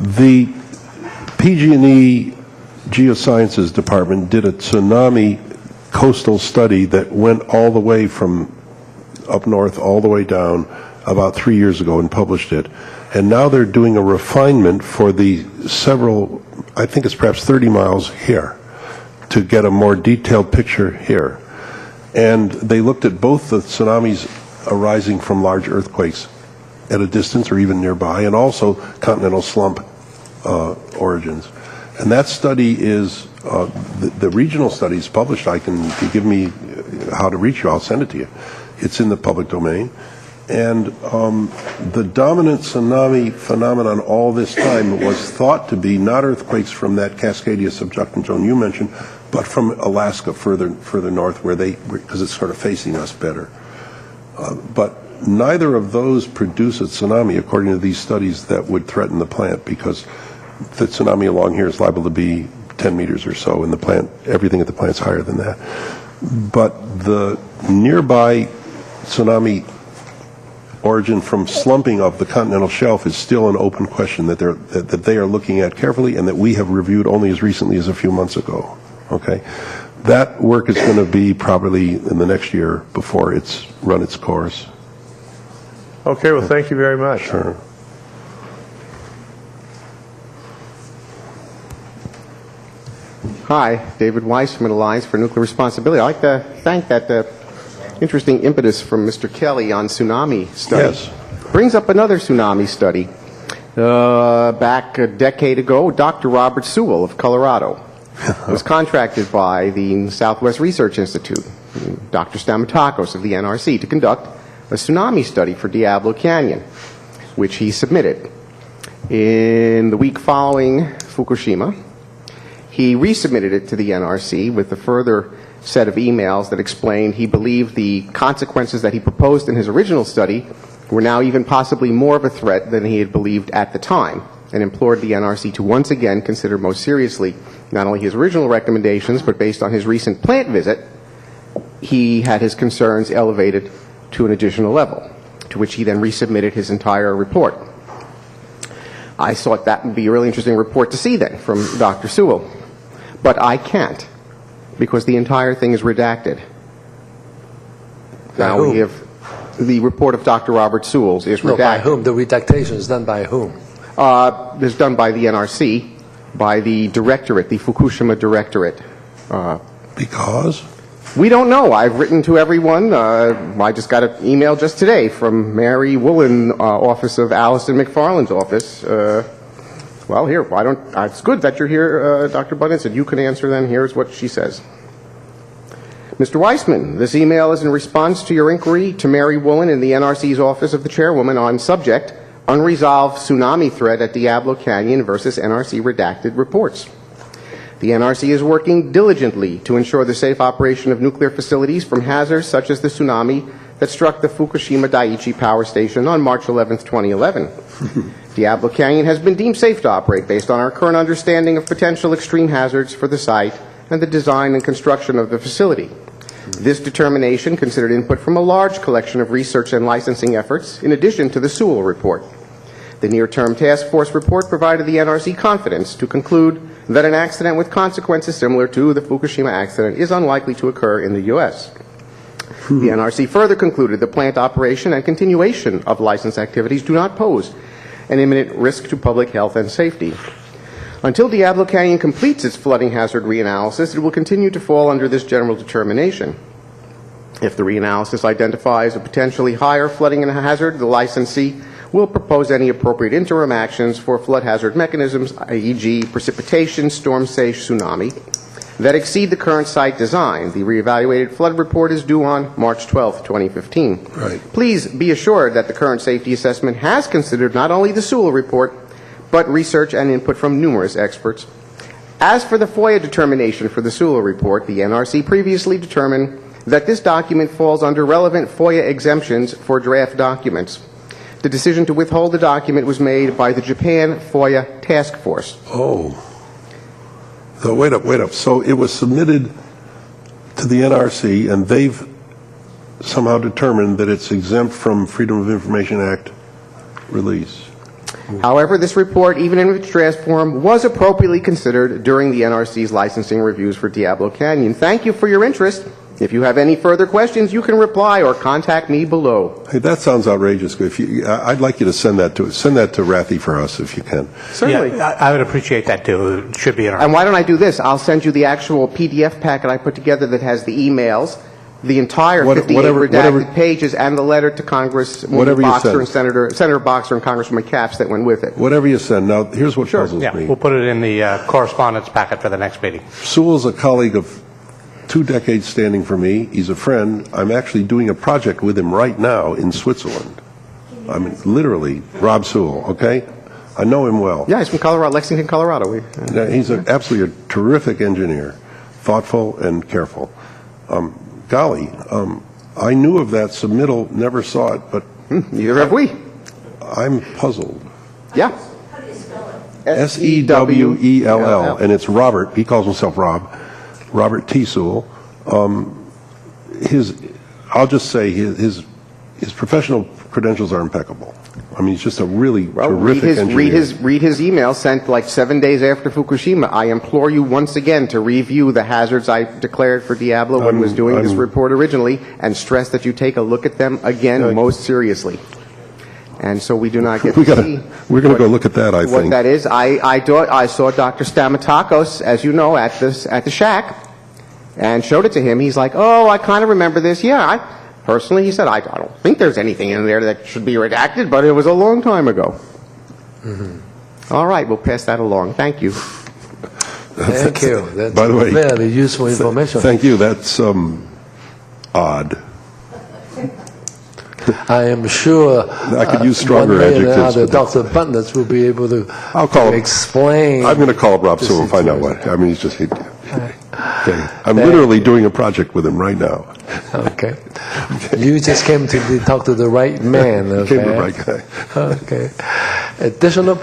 The PG&E Geosciences Department did a tsunami coastal study that went all the way from up north all the way down about 3 years ago and published it. And now they're doing a refinement for the several, I think it's perhaps 30 miles here, to get a more detailed picture here. And they looked at both the tsunamis arising from large earthquakes at a distance or even nearby, and also continental slump origins. And that study is, the regional study is published. If you give me how to reach you, I'll send it to you. It's in the public domain. And the dominant tsunami phenomenon all this time was thought to be not earthquakes from that Cascadia subductant zone you mentioned, but from Alaska further north, because it's sort of facing us better. But neither of those produce a tsunami, according to these studies, that would threaten the plant, because the tsunami along here is liable to be 10 meters or so, and everything at the plant's higher than that. But the nearby tsunami origin from slumping of the continental shelf is still an open question that they are looking at carefully, and that we have reviewed only as recently as a few months ago. Okay, that work is going to be probably in the next year before it's run its course. Okay, well, thank you very much. Sure. Hi, David Weiss from Alliance for Nuclear Responsibility. I'd like to thank that interesting impetus from Mr. Kelly on tsunami study. Yes. Brings up another tsunami study. Back a decade ago, Dr. Robert Sewell of Colorado was contracted by the Southwest Research Institute, Dr. Stamatakos of the NRC, to conduct a tsunami study for Diablo Canyon, which he submitted. In the week following Fukushima, he resubmitted it to the NRC with a further set of emails that explained he believed the consequences that he proposed in his original study were now even possibly more of a threat than he had believed at the time, and implored the NRC to once again consider most seriously not only his original recommendations, but based on his recent plant visit, he had his concerns elevated to an additional level, to which he then resubmitted his entire report. I thought that would be a really interesting report to see then from Dr. Sewell, but I can't, because the entire thing is redacted. Now we have the report of Dr. Robert Sewell's is redacted. No, by whom? The redactation is done by whom? It's done by the NRC, by the directorate, the Fukushima directorate. Because? We don't know. I've written to everyone. I just got an email just today from Mary Woolen, office of Allison McFarland's office. Well, here, why don't, it's good that you're here, Dr. Budden said. You can answer then. Here's what she says. Mr. Weissman, this email is in response to your inquiry to Mary Woolen in the NRC's office of the chairwoman on subject, unresolved tsunami threat at Diablo Canyon versus NRC redacted reports. The NRC is working diligently to ensure the safe operation of nuclear facilities from hazards such as the tsunami that struck the Fukushima Daiichi power station on March 11, 2011. Diablo Canyon has been deemed safe to operate based on our current understanding of potential extreme hazards for the site and the design and construction of the facility. This determination considered input from a large collection of research and licensing efforts, in addition to the Sewell report. The near-term task force report provided the NRC confidence to conclude that an accident with consequences similar to the Fukushima accident is unlikely to occur in the U.S. The NRC further concluded the plant operation and continuation of license activities do not pose an imminent risk to public health and safety. Until Diablo Canyon completes its flooding hazard reanalysis, it will continue to fall under this general determination. If the reanalysis identifies a potentially higher flooding hazard, the licensee will propose any appropriate interim actions for flood hazard mechanisms, e.g. precipitation, storm safe, tsunami, that exceed the current site design. The reevaluated flood report is due on March 12, 2015. Right. Please be assured that the current safety assessment has considered not only the Sewell report, but research and input from numerous experts. As for the FOIA determination for the Sewell report, the NRC previously determined that this document falls under relevant FOIA exemptions for draft documents. The decision to withhold the document was made by the Japan FOIA Task Force. Oh. So wait up. So it was submitted to the NRC, and they've somehow determined that it's exempt from Freedom of Information Act release. However, this report, even in its draft form, was appropriately considered during the NRC's licensing reviews for Diablo Canyon. Thank you for your interest. If you have any further questions, you can reply or contact me below. Hey, that sounds outrageous. I'd like you to send that to Rathi for us if you can. Certainly. Yeah, I would appreciate that too. It should be in our... And why don't I do this? I'll send you the actual PDF packet I put together that has the emails, the entire 58 redacted pages, and the letter to Congresswoman Boxer and Senator Boxer and Congresswoman Capps that went with it. Whatever you send. Now, here's what puzzles Yeah, me. we'll put it in the correspondence packet for the next meeting. Sewell's a colleague of 2 decades standing for me. He's a friend. I'm actually doing a project with him right now in Switzerland. I mean, literally, Rob Sewell, okay? I know him well. Yeah, he's from Colorado, Lexington, Colorado. He's absolutely a terrific engineer, thoughtful and careful. Golly, I knew of that submittal, never saw it, but Neither have we. I'm puzzled. Yeah. Sewell, and it's Robert. He calls himself Robert T. Sewell. I'll just say his professional credentials are impeccable. I mean, he's just a really terrific engineer. Read his email sent like 7 days after Fukushima. I implore you once again to review the hazards I declared for Diablo when I was doing this report originally, and stress that you take a look at them again most seriously. And so we do not get to see. We're going to go look at that, I think. What that is. I saw Dr. Stamatakos, as you know, at the shack, and showed it to him. He's like, oh, I kind of remember this. Yeah, personally, he said, I don't think there's anything in there that should be redacted, but it was a long time ago. Mm-hmm. All right, we'll pass that along. Thank you. Thank you. That's By the way, very useful information. Thank you. That's odd. I am sure I could use stronger one way or adjectives, another, but Dr. Butlers will be able to I'll call him. explain. I'm going to call Rob Sewell and find out what. I mean, he's just. Okay. I'm literally doing a project with him right now. Okay. You just came to talk to the right man. Okay. Came to the right guy. Okay. Additional